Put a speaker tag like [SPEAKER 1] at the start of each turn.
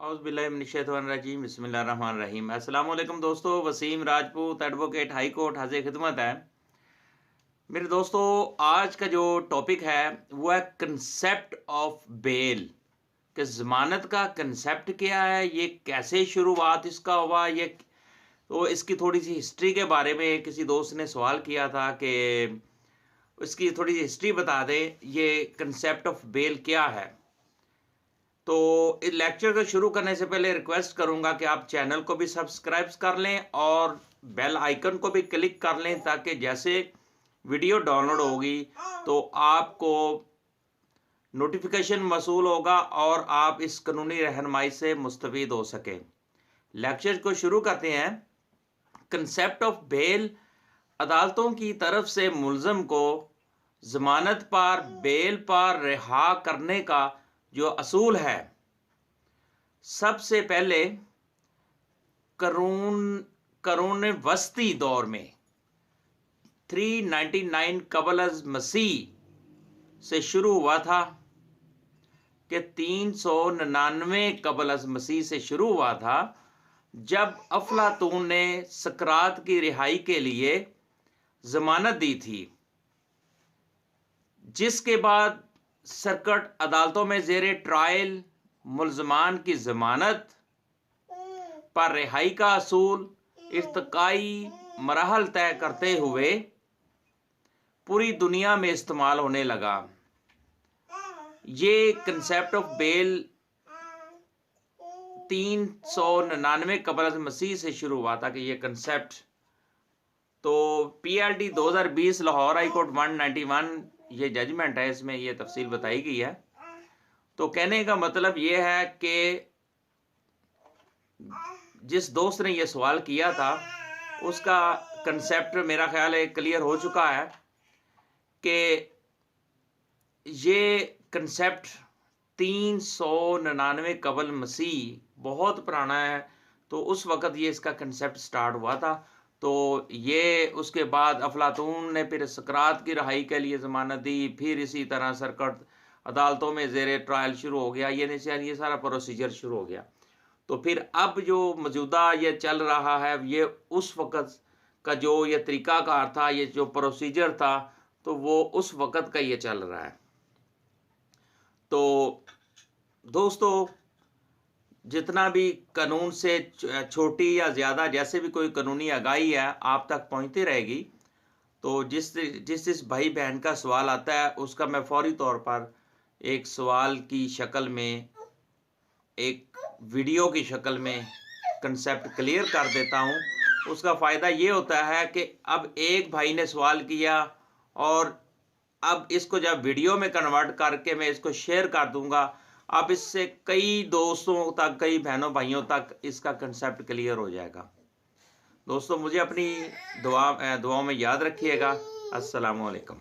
[SPEAKER 1] औज़ुबिल्लाहिमिनश्शैतानिर्रजीम बिस्मिल्लाहिर्रहमानिर्रहीम। अस्सलाम वालेकुम दोस्तों, Waseem Rajput advocate high court हाज़िर खिदमत है। मेरे दोस्तों, आज का जो टॉपिक है वो है कंसेप्ट ऑफ बेल कि ज़मानत का कंसेप्ट क्या है, ये कैसे शुरुआत इसका हुआ, ये तो इसकी थोड़ी सी हिस्ट्री के बारे में किसी दोस्त ने सवाल किया था कि उसकी थोड़ी सी हिस्ट्री बता दें, ये कंसेप्ट ऑफ बेल क्या है। तो इस लेक्चर को शुरू करने से पहले रिक्वेस्ट करूंगा कि आप चैनल को भी सब्सक्राइब कर लें और बेल आइकन को भी क्लिक कर लें, ताकि जैसे वीडियो डाउनलोड होगी तो आपको नोटिफिकेशन मसूल होगा और आप इस कानूनी रहनुमाई से मुस्तफीद हो सकें। लेक्चर को शुरू करते हैं। कंसेप्ट ऑफ बेल अदालतों की तरफ से मुलजम को जमानत पर बेल पर रिहा करने का जो असूल है, सबसे पहले करून वस्ती दौर में 399 कबल अज़ मसीह से शुरू हुआ था कि 399 कबल अज़ मसीह से शुरू हुआ था, जब अफलातून ने सकरात की रिहाई के लिए जमानत दी थी, जिसके बाद सर्किट अदालतों में जेरे ट्रायल मुल्जमान की जमानत पर रिहाई का असूल इर्तकाई मराहल तय करते हुए पूरी दुनिया में इस्तेमाल होने लगा। ये कंसेप्ट ऑफ बेल 399 कबल मसीह से शुरू हुआ था कि ये कंसेप्ट। तो PLD 2020 लाहौर हाई कोर्ट 191 ये जजमेंट है, इसमें ये तफसील बताई गई है। तो कहने का मतलब ये है कि जिस दोस्त ने ये सवाल किया था उसका कंसेप्ट मेरा ख्याल है क्लियर हो चुका है कि ये कंसेप्ट 399 कबल मसीह बहुत पुराना है। तो उस वक़्त ये इसका कंसेप्ट स्टार्ट हुआ था। तो ये उसके बाद अफलातून ने फिर सकरात की रिहाई के लिए ज़मानत दी, फिर इसी तरह सर्किट अदालतों में ज़ेरे ट्रायल शुरू हो गया, ये सारा प्रोसीजर शुरू हो गया। तो फिर अब जो मौजूदा ये चल रहा है, ये उस वक़्त का जो ये तरीक़ाकार था, ये जो प्रोसीजर था, तो वो उस वक़्त का ये चल रहा है। तो दोस्तों, जितना भी कानून से छोटी या ज़्यादा जैसे भी कोई कानूनी आगाही है आप तक पहुंचती रहेगी। तो जिस भाई बहन का सवाल आता है उसका मैं फौरी तौर पर एक सवाल की शक्ल में, एक वीडियो की शक्ल में कंसेप्ट क्लियर कर देता हूं। उसका फ़ायदा ये होता है कि अब एक भाई ने सवाल किया और अब इसको जब वीडियो में कन्वर्ट करके मैं इसको शेयर कर दूंगा, अब इससे कई दोस्तों तक, कई बहनों भाइयों तक इसका कंसेप्ट क्लियर हो जाएगा। दोस्तों, मुझे अपनी दुआओं में याद रखिएगा। अस्सलामु अलैकुम।